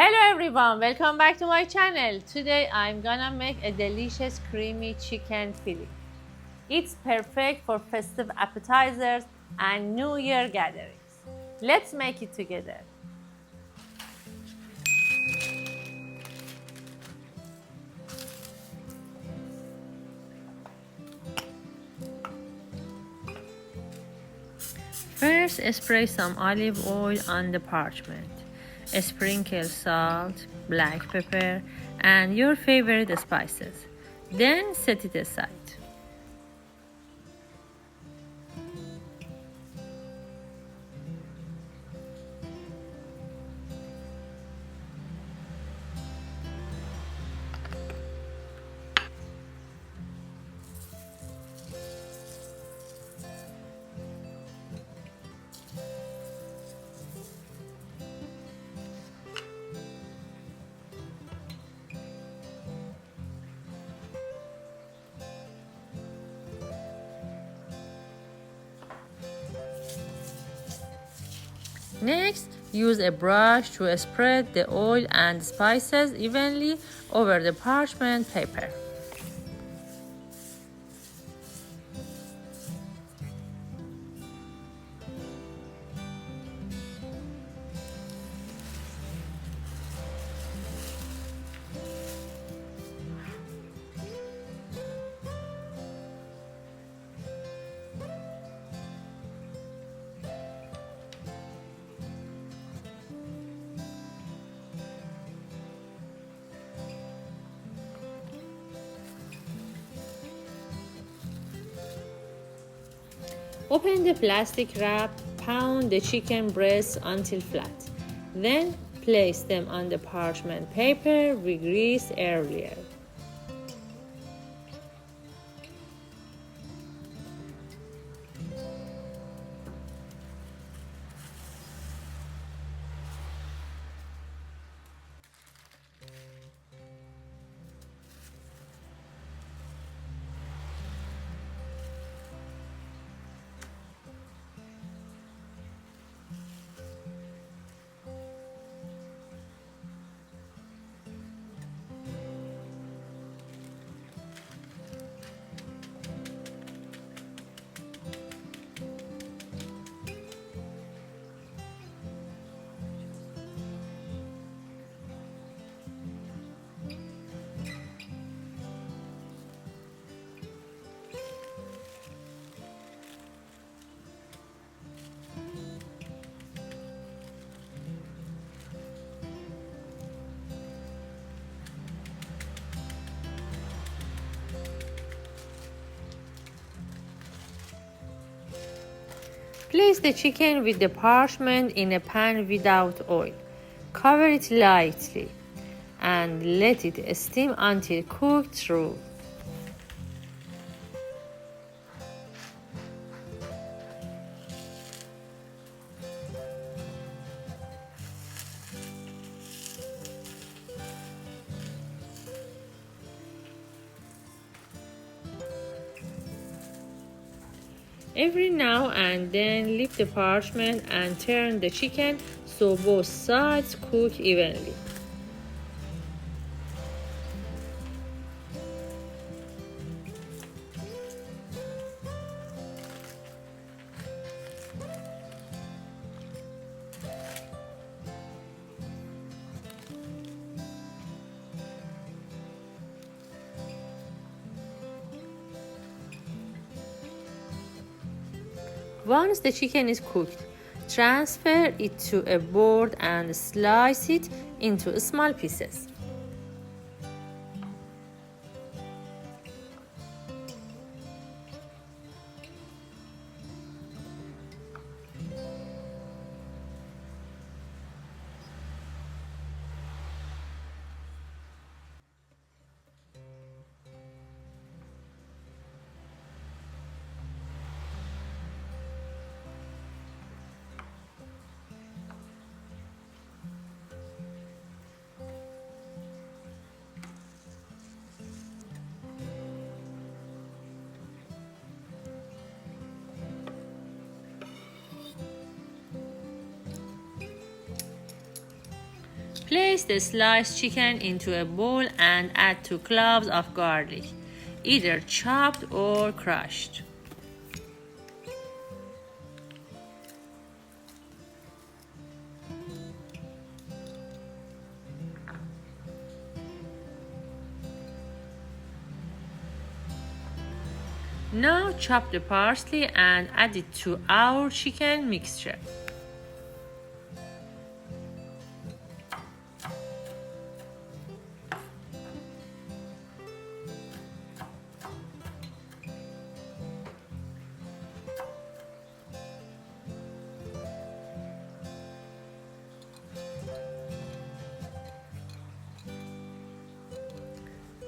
Hello everyone, welcome back to my channel. Today I'm gonna make a delicious creamy chicken fillet. It's perfect for festive appetizers and New Year gatherings. Let's make it together. First, spray some olive oil on the parchment. Sprinkle salt, black pepper, and your favorite spices. Then set it aside. Next, use a brush to spread the oil and spices evenly over the parchment paper. Open the plastic wrap, pound the chicken breasts until flat. Then place them on the parchment paper we greased earlier. Place the chicken with the parchment in a pan without oil. Cover it lightly and let it steam until cooked through. Every now and then lift the parchment and turn the chicken so both sides cook evenly. Once the chicken is cooked, transfer it to a board and slice it into small pieces. Place the sliced chicken into a bowl and add 2 cloves of garlic, either chopped or crushed. Now chop the parsley and add it to our chicken mixture.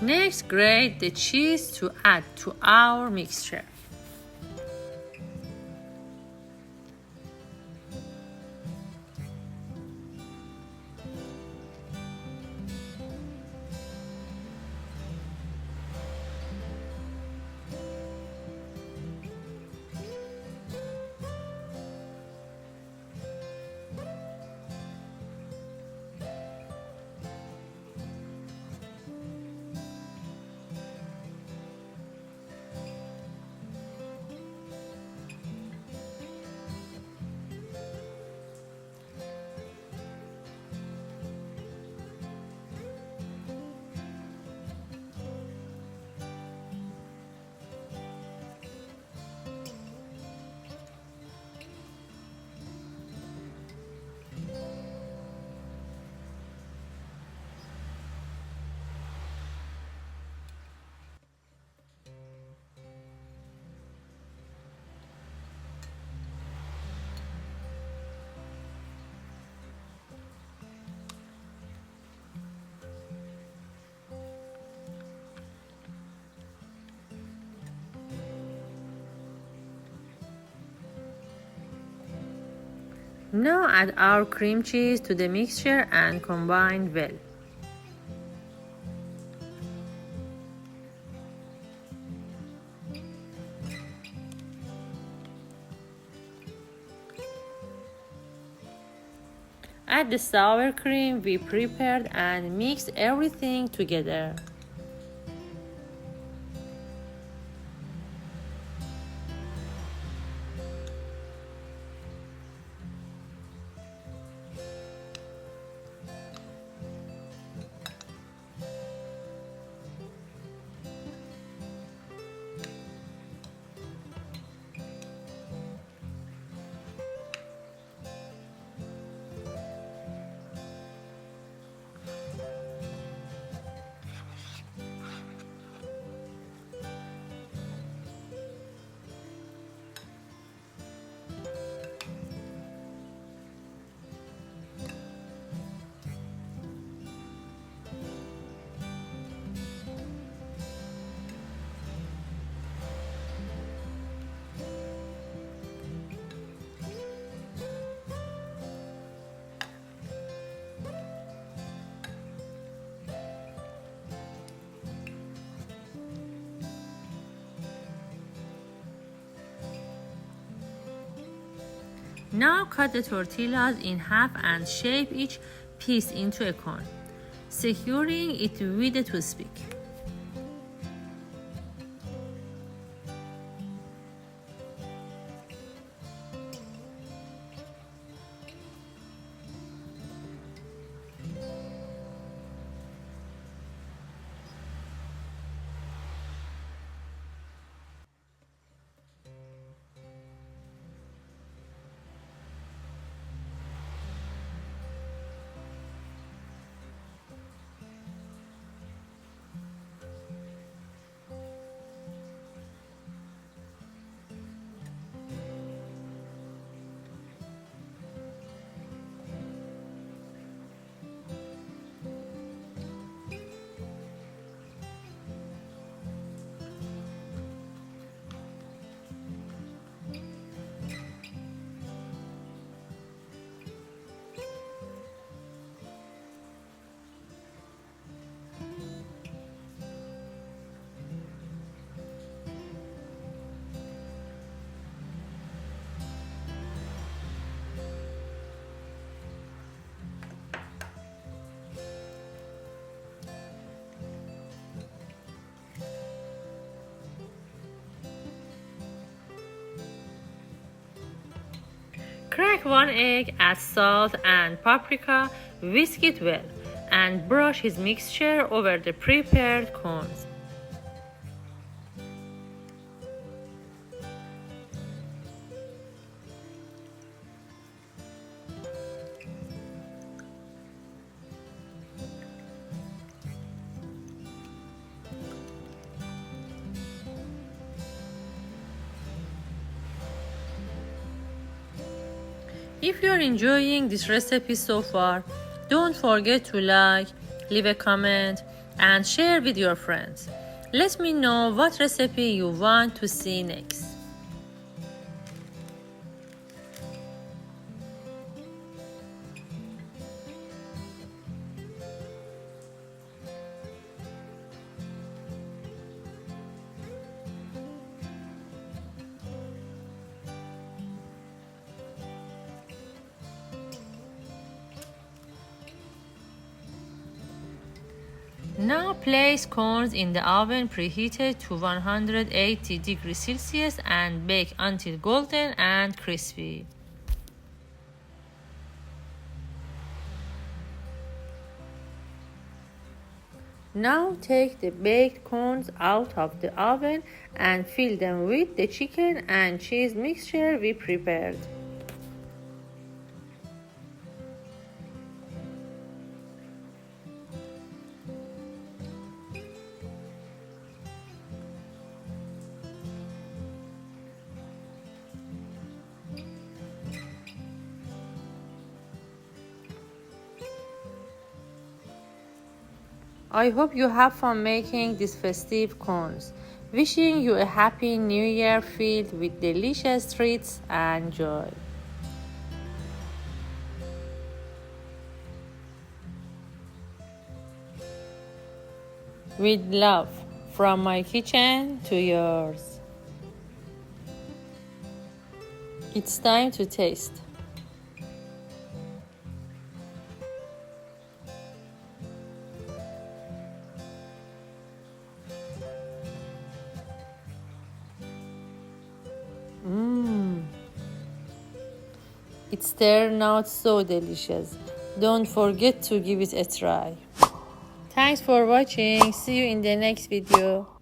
Next, grate the cheese to add to our mixture. Now add our cream cheese to the mixture and combine well. Add the sour cream we prepared and mix everything together. Now cut the tortillas in half and shape each piece into a cone, securing it with a toothpick. Crack 1 egg, add salt and paprika, whisk it well, and brush his mixture over the prepared corns. If you're enjoying this recipe so far, don't forget to like, leave a comment, and share with your friends. Let me know what recipe you want to see next. Now place corns in the oven preheated to 180 degrees Celsius and bake until golden and crispy. Now take the baked corns out of the oven and fill them with the chicken and cheese mixture we prepared. I hope you have fun making these festive corns. Wishing you a happy new year filled with delicious treats and joy. With love, from my kitchen to yours. It's time to taste. It's turned out so delicious. Don't forget to give it a try. Thanks for watching. See you in the next video.